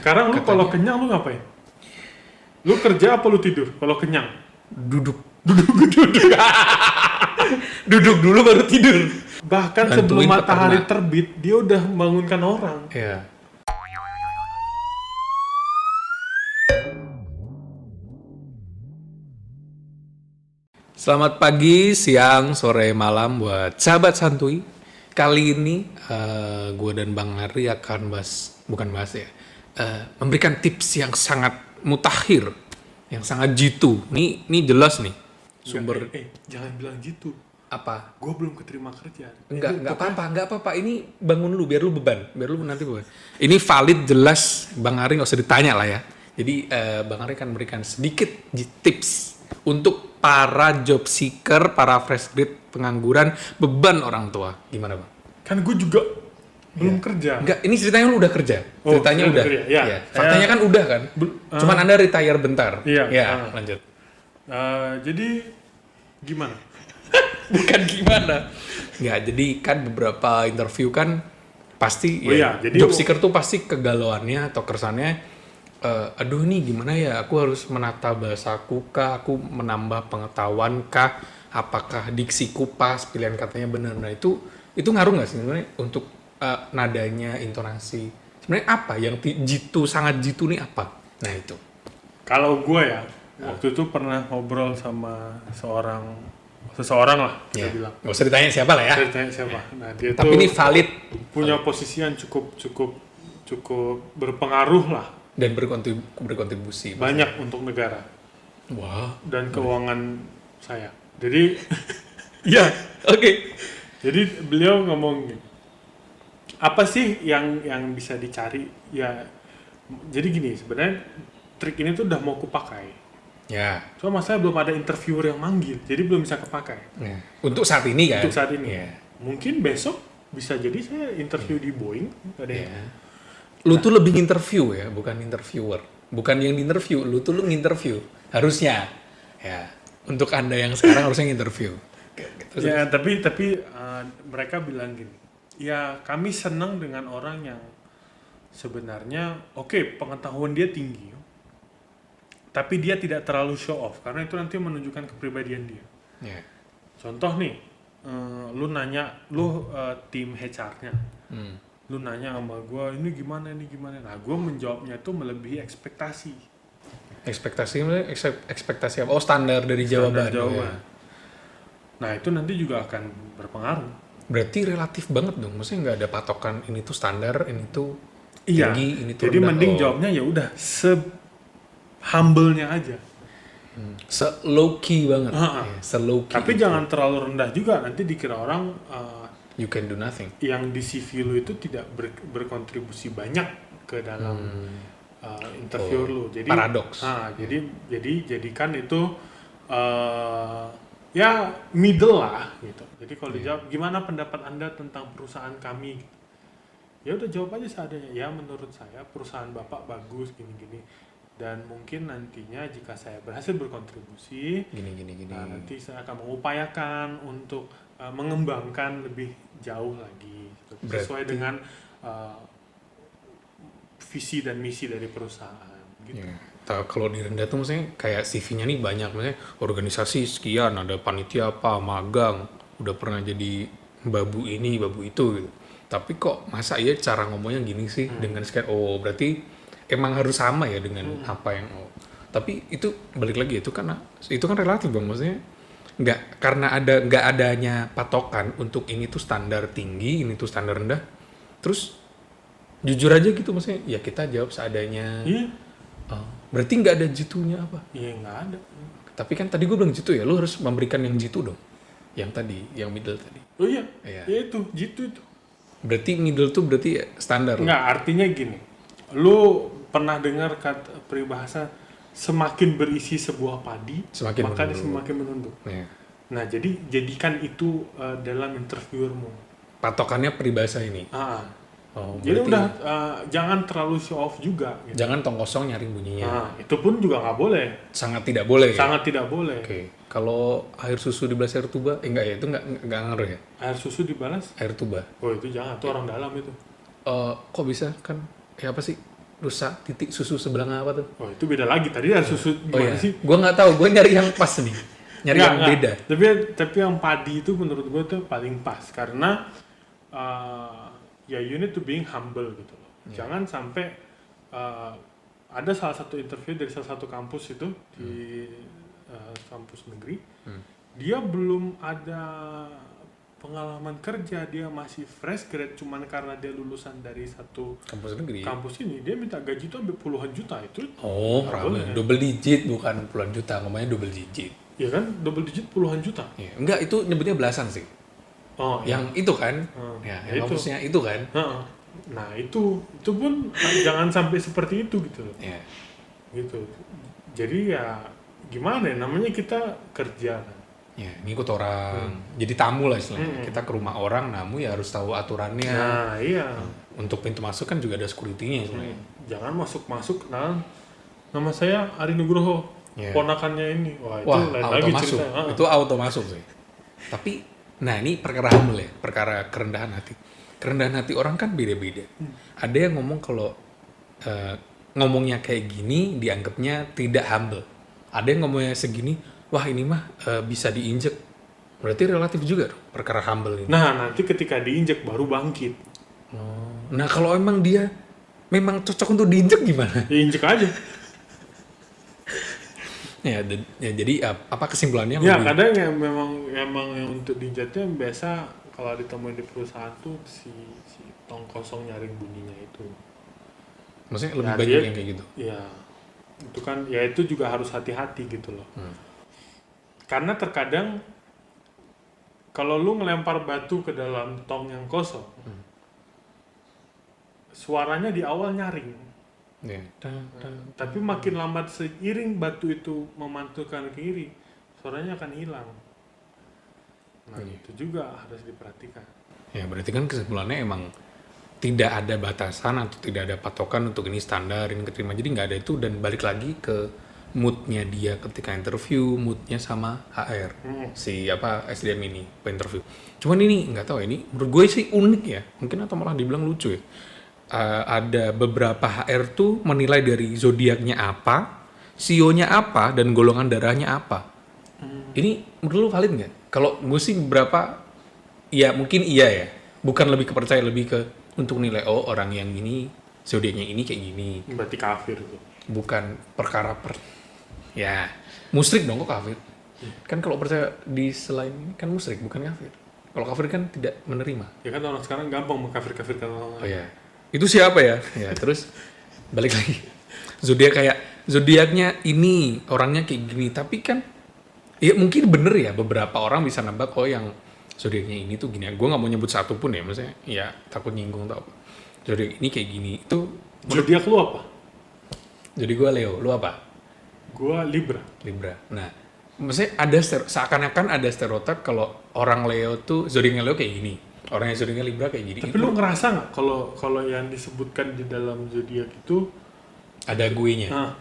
Sekarang lu kalau kenyang lu ngapain? Lu kerja apa lu tidur kalau kenyang? Duduk dulu baru tidur. Bahkan Bantuin sebelum matahari peternak. terbit, dia udah membangunkan orang. Ya. Selamat pagi, siang, sore, malam buat sahabat santuy. Kali ini gue dan Bang Ari akan memberikan tips yang sangat mutakhir, yang sangat jitu. Ini jelas nih sumber. Jangan bilang gitu. Apa? Gue belum keterima kerja. Enggak apa-apa. Ini bangun lu biar lu nanti beban. Ini valid, jelas. Bang Ari nggak usah ditanya lah ya. Jadi Bang Ari akan memberikan sedikit tips untuk para job seeker, para fresh grade, pengangguran, beban orang tua. Gimana Bang? Kan gue juga belum kerja. Enggak, ini ceritanya lu udah kerja. Ceritanya udah. Kerja, ya. Ya. Faktanya kan udah kan. Cuman Anda retire bentar. Iya. Ya, lanjut. Jadi gimana? Bukan gimana. Nggak, jadi kan beberapa interview kan pasti jadi job seeker tuh pasti kegalauannya atau keresahannya aduh nih gimana ya, aku harus menata bahasaku kah, aku menambah pengetahuan kah, apakah diksiku pas, pilihan katanya benar. Nah itu ngaruh nggak sih sebenarnya untuk nadanya, intonasi? Sebenarnya apa yang sangat jitu nih apa? Nah itu. Kalau gue ya, waktu itu pernah ngobrol sama seseorang lah, kita bilang. Nggak usah ditanya siapa lah ya. Ditanya siapa. Nah, dia tapi ini valid. Punya posisi yang cukup berpengaruh lah. Dan berkontribusi. Banyak untuk negara. Wah. Dan keuangan saya. Jadi, ya, oke. Jadi beliau ngomong gini, apa sih yang bisa dicari? Ya, jadi gini, sebenarnya trik ini tuh udah mau kupakai. Ya. Cuma masalah belum ada interviewer yang manggil, jadi belum bisa kepakai. Ya. Untuk saat ini kan? Untuk saat ini. Ya. Mungkin besok bisa jadi saya interview di Boeing. Lu tuh lebih interview ya, bukan interviewer. Bukan yang interview, lu nginterview. Harusnya. Ya. Untuk Anda yang sekarang harusnya nginterview. Gitu. Ya, tapi mereka bilang gini. Ya, kami senang dengan orang yang sebenarnya pengetahuan dia tinggi. Tapi dia tidak terlalu show off karena itu nanti menunjukkan kepribadian dia. Yeah. Contoh nih, lu nanya, tim HR-nya, lu nanya sama gue ini gimana. Nah, gue menjawabnya itu melebihi ekspektasi. Ekspektasi apa? Oh, standar dari jawaban. Ya. Nah, itu nanti juga akan berpengaruh. Berarti relatif banget dong. Maksudnya nggak ada patokan ini tuh standar, ini tuh tinggi, ini tuh jadi rendah. Mending jawabnya ya udah humble-nya aja. Se-low key banget. Se-low key. Tapi jangan terlalu rendah juga, nanti dikira orang you can do nothing. Yang di CV lu itu tidak berkontribusi banyak ke dalam interview lu. Jadi paradoks. Jadi jadikan itu ya middle lah gitu. Jadi kalau dijawab gimana pendapat Anda tentang perusahaan kami? Ya udah jawab aja seadanya. Ya menurut saya perusahaan Bapak bagus gini-gini. Dan mungkin nantinya jika saya berhasil berkontribusi, gini. Nah, nanti saya akan mengupayakan untuk mengembangkan lebih jauh lagi sesuai dengan visi dan misi dari perusahaan. Gitu. Yeah. Kalau di rendah tuh maksudnya kayak CV-nya nih banyak, maksudnya organisasi sekian, ada panitia apa, magang, udah pernah jadi babu ini, babu itu gitu. Tapi kok masa iya cara ngomongnya gini sih dengan sekian, berarti emang harus sama ya dengan apa yang tapi itu balik lagi itu kan relatif Bang, maksudnya nggak adanya patokan untuk ini tuh standar tinggi, ini tuh standar rendah. Terus jujur aja gitu maksudnya ya kita jawab seadanya. Berarti nggak ada jitunya apa? Iya nggak ada. Tapi kan tadi gue bilang jitu ya, lu harus memberikan yang jitu dong. Yang tadi, yang middle tadi. Oh iya. Ya itu jitu itu. Berarti middle tuh berarti standar. Nggak, artinya gini. Lu pernah dengar kata peribahasa semakin berisi sebuah padi, maka dia semakin menunduk. Ya. Nah, jadi jadikan itu dalam interviewermu. Patokannya peribahasa ini. Jadi udah jangan terlalu show off juga. Gitu. Jangan tong kosong nyaring bunyinya. Itu pun juga nggak boleh. Sangat tidak boleh. Sangat tidak boleh. Oke. Kalau air susu dibalas air tuba, enggak ya, itu enggak ngaruh ya. Air susu dibalas? Air tuba. Oh itu jangan, itu orang dalam itu. Kok bisa kan? Apa sih? rusa titik susu sebelah apa tuh? Oh itu beda lagi. Tadi ada susu Oh gimana iya, sih? gue nggak tahu. Gue nyari yang pas nih, nyari yang beda. Tapi yang padi itu menurut gue tuh paling pas karena ya you need to being humble gitu loh. Jangan sampai ada salah satu interview dari salah satu kampus itu di kampus negeri, dia belum ada pengalaman kerja, dia masih fresh grade, cuman karena dia lulusan dari satu Kampus negeri. kampus ini, dia minta gaji tuh sampai puluhan juta itu. Oh, nggak ramai. boleh. Double digit bukan puluhan juta, ngomongnya double digit. Ya kan, double digit puluhan juta. Ya, enggak, itu nyebutnya belasan sih. Oh, Yang itu kan, ya yang itu. kampusnya itu kan. Heeh. Nah itu pun jangan sampai seperti itu gitu loh. Ya. Gitu. Jadi ya gimana ya, namanya kita kerja kan. Ya, ngikut orang. Jadi tamu lah istilahnya. Kita ke rumah orang, namu ya harus tahu aturannya. Nah iya. Untuk pintu masuk kan juga ada security-nya istilahnya. Jangan masuk nah nama saya Ari Nugroho, Ya. ponakannya ini. Wah itu Wah, lain auto lagi masuk. cerita. Itu auto masuk sih. Tapi, nah ini perkara humble ya, perkara kerendahan hati. Kerendahan hati orang kan beda-beda. Ada yang ngomong kalau ngomongnya kayak gini dianggapnya tidak humble. Ada yang ngomongnya segini, wah ini mah bisa diinjek. Berarti relatif juga dong, perkara humble ini. Nah nanti ketika diinjek baru bangkit. Nah kalau emang dia memang cocok untuk diinjek gimana? Diinjek aja. Ya, jadi apa kesimpulannya? Ya lebih- kadang yang memang yang untuk diinjeknya biasa kalau ditemuin di perusahaan tuh si tong kosong nyaring bunyinya itu. Maksudnya lebih Ya, banyak dia- yang kayak gitu. Ya, itu kan, ya itu juga harus hati-hati gitu loh. Karena terkadang kalau lu ngelempar batu ke dalam tong yang kosong, suaranya di awal nyaring. Ya. Tapi makin lambat seiring batu itu memantulkan ke kiri, suaranya akan hilang. Nah, itu juga harus diperhatikan. Ya berarti kan kesimpulannya emang tidak ada batasan atau tidak ada patokan untuk ini standar, ini keterima. Jadi nggak ada itu dan balik lagi ke moodnya dia ketika interview, moodnya sama HR. Si SDM ini, interview. Cuman ini nggak tahu ini menurut gue sih unik ya. Mungkin atau malah dibilang lucu ya. Ada beberapa HR tuh menilai dari zodiaknya apa, CEO-nya apa, dan golongan darahnya apa. Ini menurut lu valid nggak? Kalau gue sih beberapa, ya mungkin iya ya. Bukan lebih kepercaya, lebih ke untuk nilai, oh orang yang ini, zodiaknya ini kayak gini. Berarti kafir tuh. Bukan perkara ya, musyrik dong kok kafir. Kan kalau percaya di selain ini kan musyrik, bukan kafir. Kalau kafir kan tidak menerima. Ya kan orang sekarang gampang mengkafir-kafirkan orang lain. Oh ya, itu siapa ya? Ya terus balik lagi. Zodiaknya ini orangnya kayak gini, tapi kan ya mungkin bener ya beberapa orang bisa nembak oh yang zodiaknya ini tuh gini. Gue nggak mau nyebut satu pun ya, maksudnya ya takut nyinggung atau apa. Zodiak ini kayak gini itu. Zodiak lu apa? Jadi gue Leo, lu apa? Gua Libra. Libra. Nah, maksudnya ada seakan-akan ada stereotip kalau orang Leo tuh zodiaknya Leo kayak gini. Orang yang zodiaknya Libra kayak gini. Tapi lu ngerasa nggak kalau yang disebutkan di dalam zodiak itu ada guenya. Nah.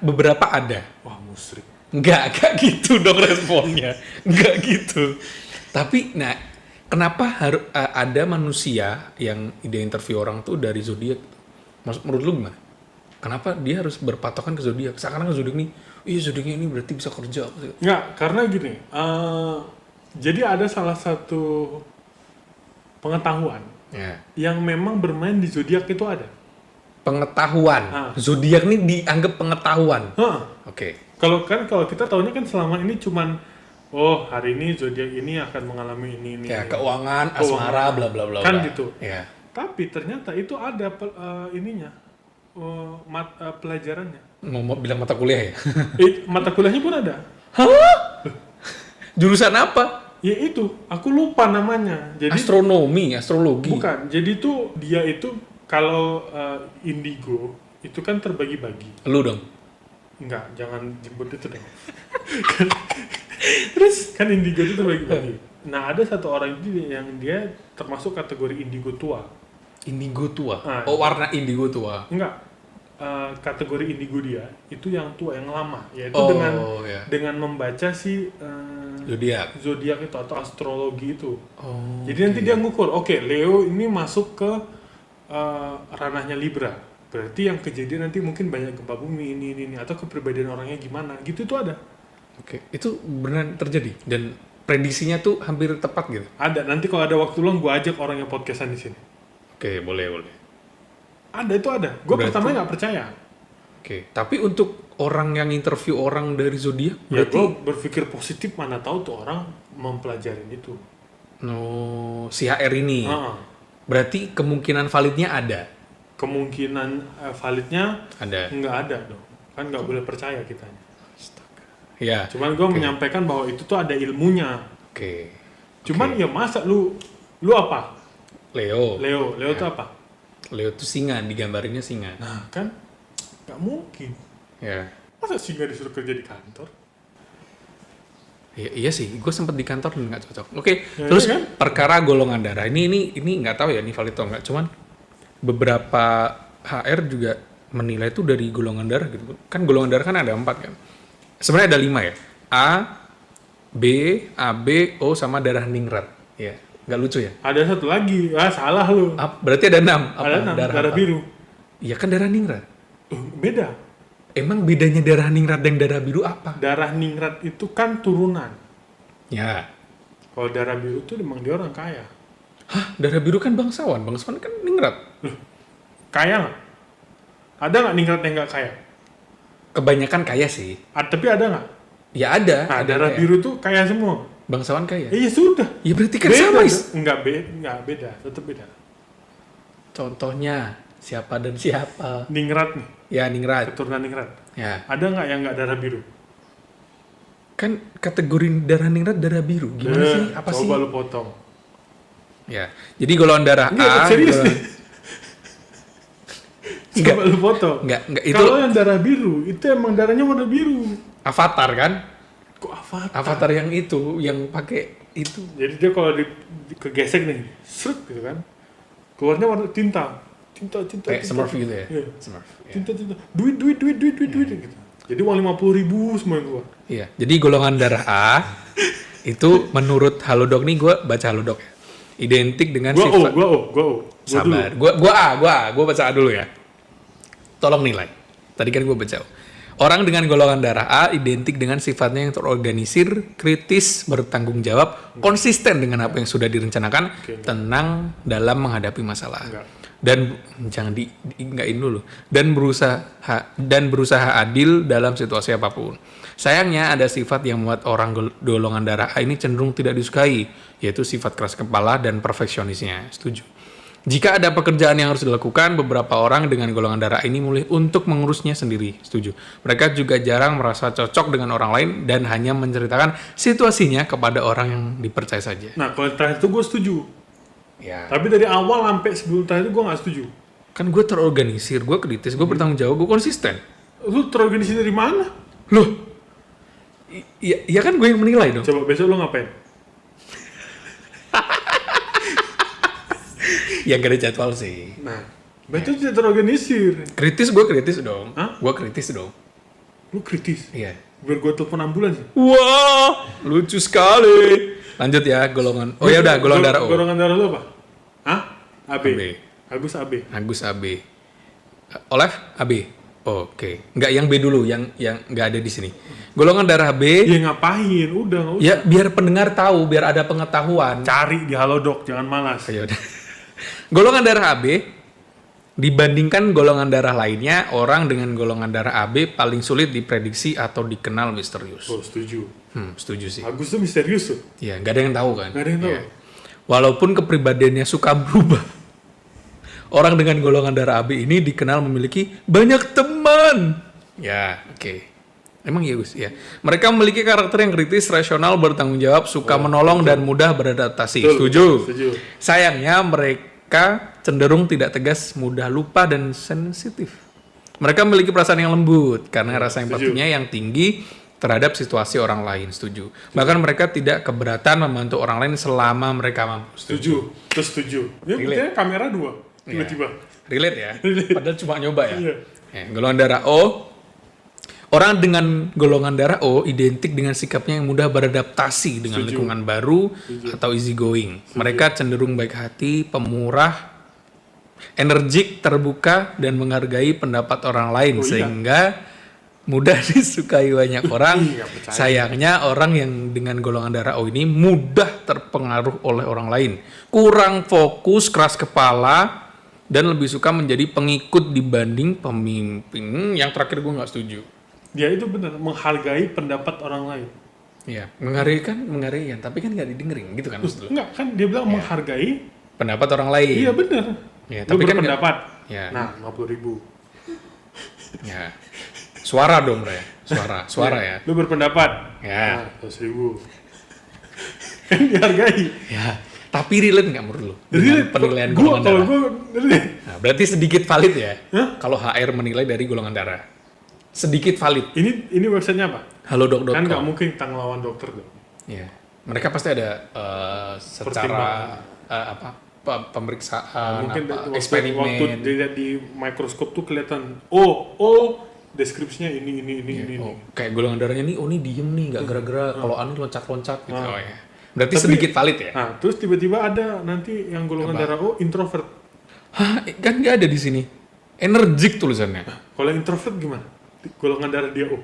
Beberapa ada. wah musyrik. Enggak gitu dong responnya. Enggak gitu. Tapi, nah, kenapa harus ada manusia yang ide interview orang tuh dari zodiak? Menurut lu gimana? Kenapa dia harus berpatokan ke zodiak? Seakan-akan zodiak nih, iya zodiaknya ini berarti bisa kerja. Nggak, karena gini. Jadi ada salah satu pengetahuan Ya. yang memang bermain di zodiak itu ada. Pengetahuan. Zodiak nih dianggap pengetahuan. Hah. Oke. Kalau kita tahunya kan selama ini cuman hari ini zodiak ini akan mengalami ini. Ya, keuangan, asmara, bla bla bla. Kan bla. gitu. Ya. Tapi ternyata itu ada ininya, pelajarannya. Mau bilang mata kuliah ya? Mata kuliahnya pun ada. Jurusan apa? Ya itu, aku lupa namanya. Jadi astrologi. bukan. Jadi tuh dia itu kalau indigo itu kan terbagi-bagi. Lu dong. Enggak, jangan jemput itu dong. Terus kan indigo itu terbagi-bagi. Nah, ada satu orang itu yang dia termasuk kategori indigo tua. Indigo tua. Ah, Oh, warna indigo tua. Enggak. Kategori indigo dia itu yang tua, yang lama, yaitu Oh, dengan ya. dengan membaca si Zodiak. zodiak itu atau astrologi itu. Oh. Jadi nanti dia ngukur, oke, Leo ini masuk ke ranahnya Libra. berarti yang kejadian nanti mungkin banyak gempa bumi ini atau kepribadian orangnya gimana gitu itu ada. Oke, itu benar terjadi dan prediksinya tuh hampir tepat gitu. Ada, nanti kalau ada waktu luang gue ajak orangnya podcastan di sini. Oke, boleh. Ada, itu ada. Gue Berarti- pertama nggak percaya. Oke, tapi untuk orang yang interview orang dari zodiak, Ya berarti gue berpikir positif, mana tahu tuh orang mempelajarin itu. si HR ini. Heeh. Berarti kemungkinan validnya ada. Kemungkinan validnya Ada. nggak ada dong. Kan nggak boleh percaya kitanya. Ya. Cuman gue menyampaikan bahwa itu tuh ada ilmunya. Oke. Cuman ya masa lu apa? Leo. Leo Ya. tuh apa? Leo tuh singa, digambarinnya singa. Nah kan nggak mungkin. Ya. Masa sih nggak disuruh kerja di kantor? Iya sih, gue sempet di kantor dan nggak cocok. Oke, Ya, terus iya kan? perkara golongan darah ini nggak tahu ya ini valid atau nggak. Cuman beberapa HR juga menilai itu dari golongan darah gitu. Kan golongan darah kan ada 4 kan. Sebenarnya ada 5 ya. A, B, AB, O sama darah ningrat. Ya, nggak lucu ya. Ada satu lagi. Salah lu. Berarti ada 6. Ada 6, darah apa? biru. Iya kan darah ningrat. Beda. Emang bedanya darah ningrat dan darah biru apa? Darah ningrat itu kan turunan. Ya. Kalau darah biru tuh emang dia orang kaya. Hah, darah biru kan bangsawan. Bangsawan kan ningrat. Kaya nggak? Ada nggak ningrat yang nggak kaya? Kebanyakan kaya sih. Tapi ada nggak? Ya ada. Nah, ada darah kaya. biru tuh kaya semua. Bangsawan kaya. Iya sudah. Ya berarti kan sama. Nggak beda, tetap beda. Contohnya siapa dan siapa? Ningrat nih, Ya ningrat. keturunan ningrat. Ya. Ada nggak yang nggak darah biru? Kan kategori darah ningrat darah biru. Gimana sih? Apa sih? Coba lu potong. Ya. Jadi golongan darah A. Serius golongan- nih. Coba lu potong. Enggak itu Kalau yang darah biru, itu emang darahnya warna biru. avatar kan? Kok avatar? Avatar yang itu, yang pakai itu. Jadi dia kalau kegesek nih, srut gitu kan, keluarnya warna tinta. Kayak Smurf gitu ya? Iya. Smurf. Ya. Tinta. Duit gitu. Jadi uang 50.000 semua yang keluar. Iya. Jadi golongan darah A itu menurut Halodoc nih, gue baca Halodoc ya. Identik dengan Gua sifat. O. Sabar. Gua A. Gua baca A dulu ya. Tolong nilai. Tadi kan gua baca O. Orang dengan golongan darah A identik dengan sifatnya yang terorganisir, kritis, bertanggung jawab, konsisten dengan apa yang sudah direncanakan, Oke. tenang dalam menghadapi masalah. Enggak. Dan jangan enggakin dulu. Dan berusaha adil dalam situasi apapun. Sayangnya ada sifat yang membuat orang golongan darah A ini cenderung tidak disukai, yaitu sifat keras kepala dan perfeksionisnya. Setuju. Jika ada pekerjaan yang harus dilakukan, beberapa orang dengan golongan darah ini memilih untuk mengurusnya sendiri. Setuju. Mereka juga jarang merasa cocok dengan orang lain dan hanya menceritakan situasinya kepada orang yang dipercaya saja. Nah, kalau terakhir itu gue setuju. Ya. Tapi dari awal sampai sebelum terakhir itu gue nggak setuju. Kan gue terorganisir, gue kritis, gue bertanggung jawab, gue konsisten. Lu terorganisir dari mana? Loh, iya kan gue yang menilai dong. Coba besok lu ngapain? Ya gak ada jadwal sih. Nah, betul tidak terorganisir. Kritis gue kritis dong. Hah? Gue kritis dong. Lu kritis. Iya. Biar gue telepon ambulans. Wah, lucu sekali. Lanjut ya, golongan. Oh ya udah, golongan darah O. Golongan darah lu apa? Hah? AB. AB. Agus AB. Agus AB. Olef AB. Oke. Nggak yang B dulu, yang nggak ada di sini. Golongan darah B. Ya ngapain? Udah nggak usah. Ya biar pendengar tahu, biar ada pengetahuan. Cari di Halodoc, jangan malas. Ya udah. Golongan darah AB dibandingkan golongan darah lainnya, orang dengan golongan darah AB paling sulit diprediksi atau dikenal misterius. Oh, setuju. Setuju sih. Agus tuh misterius tuh. Ya, nggak ada yang tahu kan. Nggak ada yang tahu. Ya. Walaupun kepribadiannya suka berubah. Orang dengan golongan darah AB ini dikenal memiliki banyak teman. Ya, oke. Emang iya Gus, ya. Mereka memiliki karakter yang kritis, rasional, bertanggung jawab, suka menolong dan mudah beradaptasi. Betul, Setuju. setuju. Sayangnya mereka cenderung tidak tegas, mudah lupa dan sensitif. Mereka memiliki perasaan yang lembut karena rasa empatinya yang tinggi terhadap situasi orang lain. Setuju. Bahkan mereka tidak keberatan membantu orang lain selama mereka mampu. Setuju. Terus setuju. Ya, Relate. buktinya kamera 2. Tiba-tiba. Relate ya. Padahal cuma nyoba ya. Iya. Ya, golongan darah O. Orang dengan golongan darah O identik dengan sikapnya yang mudah beradaptasi dengan Setuju. lingkungan baru atau easy going. Mereka cenderung baik hati, pemurah, Energik, terbuka, dan menghargai pendapat orang lain. Oh, iya. Sehingga mudah disukai banyak orang. Nggak percaya. Sayangnya orang yang dengan golongan darah O ini mudah terpengaruh oleh orang lain. Kurang fokus, keras kepala, dan lebih suka menjadi pengikut dibanding pemimpin. Yang terakhir gue nggak setuju. Dia itu benar menghargai pendapat orang lain. Ya, menghargai kan, tapi kan nggak didengerin gitu kan maksud lu? Enggak kan dia bilang menghargai. Pendapat orang lain. Iya benar. Ya, Lu tapi kan berpendapat. Ya. Nah, 50.000. Ya. Suara dong, Bre. Suara ya. Lu berpendapat. Ya. Nah, 100.000. Kan dihargai. Ya. Tapi relate nggak menurut lu? Jadi Dengan penilaian golongan kalau darah. Nah, berarti sedikit valid ya. Hah? Kalau HR menilai dari golongan darah. Sedikit valid. ini websitenya apa? Halodoc.com. Kan nggak mungkin kita ngelawan dokter dong. Ya. Mereka pasti ada secara pemeriksaan, Mungkin waktu eksperimen. dilihat di mikroskop tuh kelihatan. Oh, deskripsinya ini. Oh, kayak golongan darahnya nih, ini diem nih, nggak gerak-gerak. Kalau Ani loncat-loncat gitu. Ah. Oh ya. Berarti Tapi- sedikit valid ya? Nah, terus tiba-tiba ada nanti yang golongan darah O introvert. Hah, kan nggak ada di sini. Energik tulisannya. Kalau yang introvert gimana? Golongan darah dia O.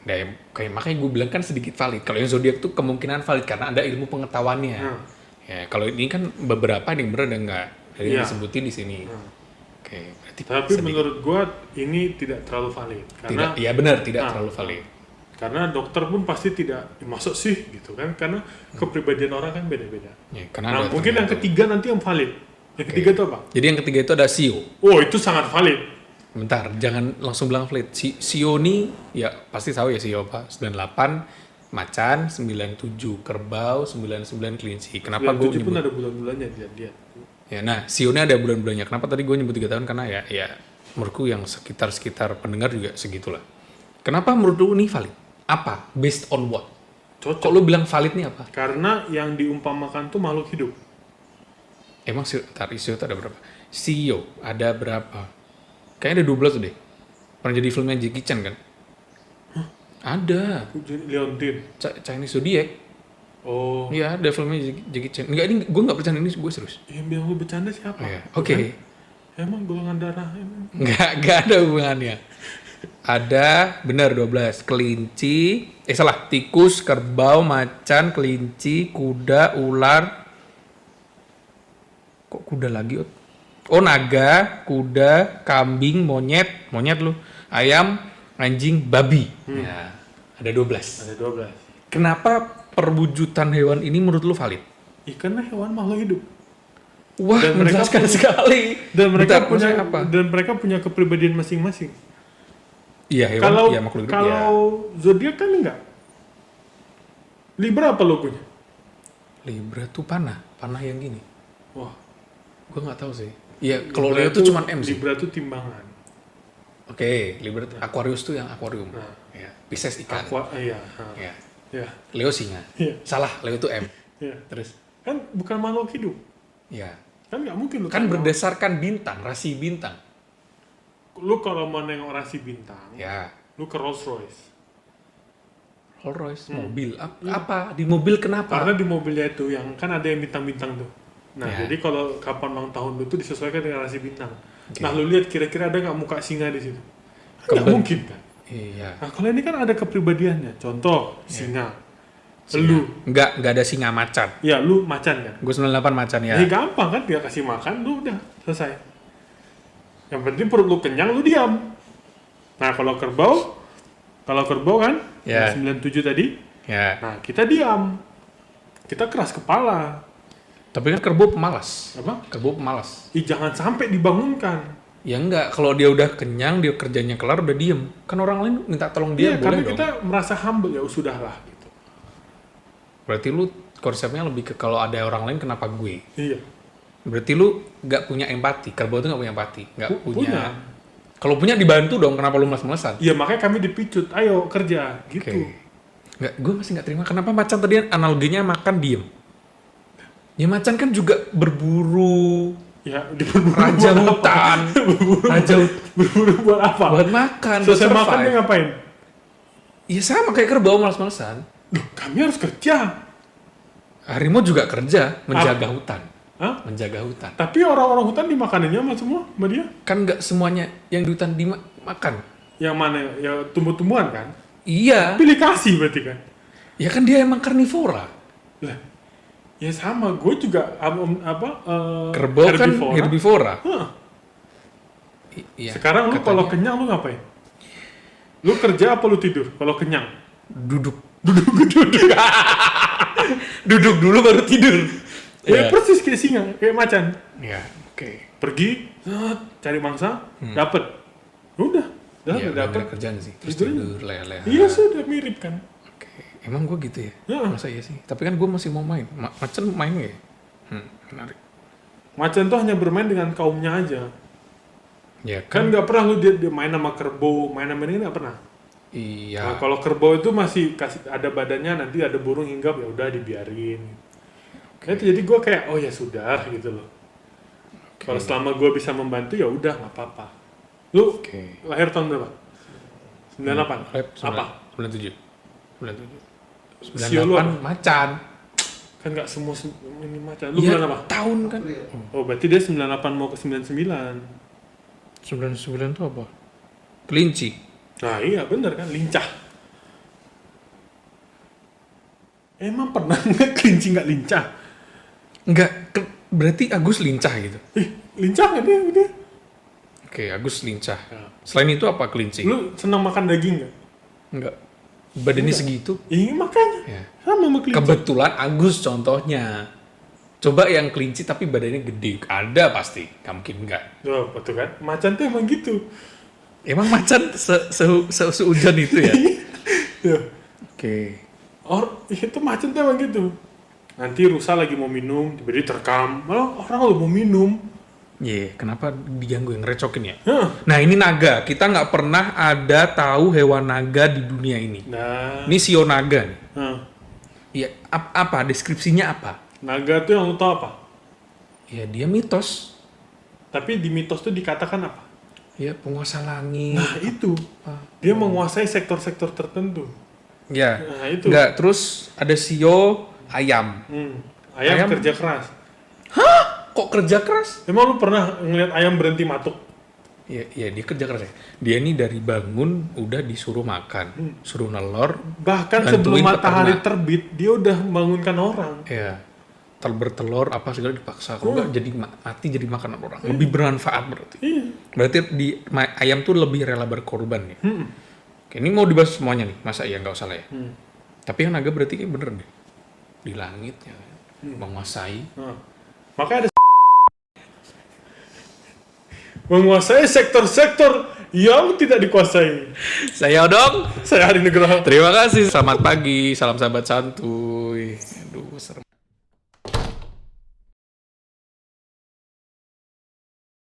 Nah, kayak makanya gue bilang kan sedikit valid. Kalau yang zodiak tuh kemungkinan valid karena ada ilmu pengetahuannya. Hmm. Ya, kalau ini kan beberapa yang bener ada nggak. Jadi Iya. disebutin di sini. Hmm. Oke, berarti Tapi sedikit. menurut gua ini tidak terlalu valid karena Tidak, iya benar, tidak Nah, terlalu valid. karena dokter pun pasti tidak masuk sih gitu kan karena kepribadian orang kan beda-beda. Ya, karena Nah, ada mungkin yang tergantung. ketiga nanti yang valid. Yang ketiga itu apa? Jadi yang ketiga itu ada Sio. Oh, itu sangat valid. Bentar, jangan langsung bilang valid. Sio nih, ya pasti tahu ya Sio apa. 98 macan, 97 kerbau, 99 kelinci. Kenapa gue 97 pun nyebut? ada bulan-bulannya dia. Ya, nah, Sio-nya ada bulan-bulannya. Kenapa tadi gue nyebut 3 tahun? Karena ya menurutku yang sekitar pendengar juga segitulah. Kenapa menurut lu ini valid? Apa? Based on what? Cocok. Kok lu bilang valid nih apa? Karena yang diumpamakan tuh makhluk hidup. Emang Sio itu ada berapa? Sio ada berapa? Kayaknya ada 12 deh. Pernah jadi filmnya Jackie Chan kan? Ada. Leontin. Chinese Zodiac. Oh, Iya, ada filmnya Jackie Chan. Enggak, ini gue nggak percaya, ini gue serius. yang bilang lu bercanda siapa? Oh, iya. Oke. Emang golongan darah emang. Nggak ada hubungannya. Ada, benar 12. Kelinci, tikus, kerbau, macan, kelinci, kuda, ular. Kok kuda lagi? Oh, naga, kuda, kambing, monyet lu, ayam, anjing, babi. Ya, ada 12. Ada 12. Kenapa perwujudan hewan ini menurut lu valid? Karena hewan makhluk hidup. Wah, Dan mereka menjelaskan punya- sekali. Dan mereka Bentar, punya maksudnya apa? dan mereka punya kepribadian masing-masing. Iya, hewan, Kalau ya makhluk hidup kalau zodiak kan enggak. Libra apa logonya? ya. Libra tuh panah yang gini. Wah, Gue nggak tahu sih. Iya, kalau Libra Leo tuh cuma M sih. Libra tuh timbangan. Oke, Libra, Aquarius tuh yang akuarium. Nah. Ya, Pisces ikan. Iya. Ya. Ya. Leo singa. Iya. Salah, Leo tuh M. Iya. Terus? Kan bukan makhluk hidup. Ya. Kan nggak mungkin lu Kan tahu. berdasarkan bintang, rasi bintang. Lu kalau mau nengok rasi bintang, Ya. lu ke Rolls Royce. Rolls Royce, mobil. Apa? Di mobil kenapa? Karena di mobilnya itu yang kan ada yang bintang-bintang tuh. Nah, Ya. jadi kalau kapan ulang tahun lu tuh disesuaikan dengan rasi bintang. Oke. Nah, lu lihat kira-kira ada nggak muka singa di situ? Nggak Keben- mungkin kan? Iya. Nah, kalau ini kan ada kepribadiannya. Contoh, singa. Singa. Lu. Nggak ada singa macan. Ya, lu macan kan? Gue 98 macan ya. Ini gampang kan, dia kasih makan, lu udah selesai. Yang penting perut lu kenyang, lu diam. Nah, kalau kerbau kan, Ya. yang 97 tadi, Ya. nah kita diam. Kita keras kepala. Tapi kan kerbau pemalas. Apa? Kerbau pemalas. Jangan sampai dibangunkan. Ya enggak, kalau dia udah kenyang, dia kerjanya kelar, udah diem. Kan orang lain minta tolong dia, Iya, boleh karena dong. kita merasa humble, ya sudahlah gitu. Berarti lu konsepnya lebih ke kalau ada orang lain kenapa gue? Iya. Berarti lu nggak punya empati. Kerbau tuh nggak punya empati. Nggak punya. Punya. Kalau punya dibantu dong, kenapa lu malas-malasan? Iya, makanya kami dipicut, ayo kerja, gitu. Oke. Nggak, gue masih nggak terima. Kenapa macan tadi analoginya makan diem? Ya macan kan juga berburu, Ya, diburu raja buat apa? hutan, raja hutan. Berburu buat apa? Buat makan, buat Selesai makan dia survive. ngapain? Iya sama kayak kerbau malas-malasan. Loh, kami harus kerja. Harimau juga kerja, menjaga hutan. Hah? Menjaga hutan. Tapi orang-orang hutan dimakaninnya sama semua sama dia. Kan nggak semuanya yang di hutan dimakan. Yang mana ya tumbuh-tumbuhan kan? Iya. Pilih kasih berarti kan? Ya kan dia emang karnivora. Lah, ya sama. Gue juga Kerbau kan herbivora. Hah. Iya. Sekarang lu kalau kenyang lu ngapain? Lu kerja apa lu tidur? Kalau kenyang? Duduk. Duduk dulu baru tidur. Ya persis kayak singa, kayak macan. Ya, oke. Pergi, cari mangsa, dapet. Udah Iya, udah dapet. ada kerjaan sih. Terus Tidur. tidur, leha-leha. Iya sudah mirip kan. Oke. Emang gue gitu ya? Ya. Masa iya sih? Tapi kan gue masih mau main. Macan main nggak ya? Menarik. Macan tuh hanya bermain dengan kaumnya aja. Ya Kan kan? nggak pernah lu dia main sama kerbau, main sama ini nggak pernah. Iya. Nah, kalau kerbau itu masih kasih ada badannya, nanti ada burung hinggap ya udah dibiarin. Nah, itu jadi gue kayak oh ya sudah gitu loh. Kalau selama gue bisa membantu ya udah nggak apa-apa. Lu Oke. lahir tahun berapa? 98. Lab, Apa? 97. 97. Sio lu 98 apa? macan. Kan nggak semua ini macan. Lu Iya, bulan apa? tahun kan. Oh berarti dia 98 mau ke 99. 99 itu apa? Kelinci. Nah iya bener kan, lincah. Emang pernah nggak kelinci nggak lincah? Enggak, berarti Agus lincah gitu. Lincah nggak dia? Oke, Agus lincah. Ya. Selain itu apa kelinci? Lu senang makan daging nggak? Enggak. Badannya segitu. Iya makanya. Ya. Sama sama kelinci. Kebetulan Agus contohnya. Coba yang kelinci tapi badannya gede. Ada pasti. Gak mungkin enggak. Oh, betul kan? Macan tuh emang gitu. Emang macan seujan itu ya? Ya. Oke. Itu macan tuh emang gitu. Nanti rusa lagi mau minum, tiba-tiba terekam. Malah orang lu mau minum. Iya, kenapa diganggu yang ngerecokin ya? Hah. Nah ini naga. Kita nggak pernah ada tahu hewan naga di dunia ini. Nah. Ini sio naga nih. Hah. Iya, apa? Deskripsinya apa? Naga tuh yang lu tau apa? Ya dia mitos. Tapi di mitos tuh dikatakan apa? Ya penguasa langit. Nah itu. Dia menguasai sektor-sektor tertentu. Ya. Nah itu. Enggak, terus ada sio ayam. Ayam Ayam. kerja keras. Kok kerja keras? Emang lu pernah ngeliat ayam berhenti matuk? Ya dia kerja keras ya. Dia ini dari bangun udah disuruh makan, suruh nelor. Bahkan Bantuin sebelum matahari peternak. terbit, dia udah membangunkan orang. Ya. Bertelur apa segala dipaksa. Kalau enggak jadi mati jadi makanan orang. Lebih bermanfaat berarti. Iya. Berarti ayam tuh lebih rela berkorban ya. Oke, ini mau dibahas semuanya nih. Masa ya nggak usah lah ya. Tapi yang naga berarti kayak bener deh. Di langit ya. Menguasai. Nah, makanya ada menguasai sektor-sektor yang tidak dikuasai. Saya Odong. Saya Hari Nugroho. Terima kasih. Selamat pagi. Salam sahabat santuy. Aduh, serem.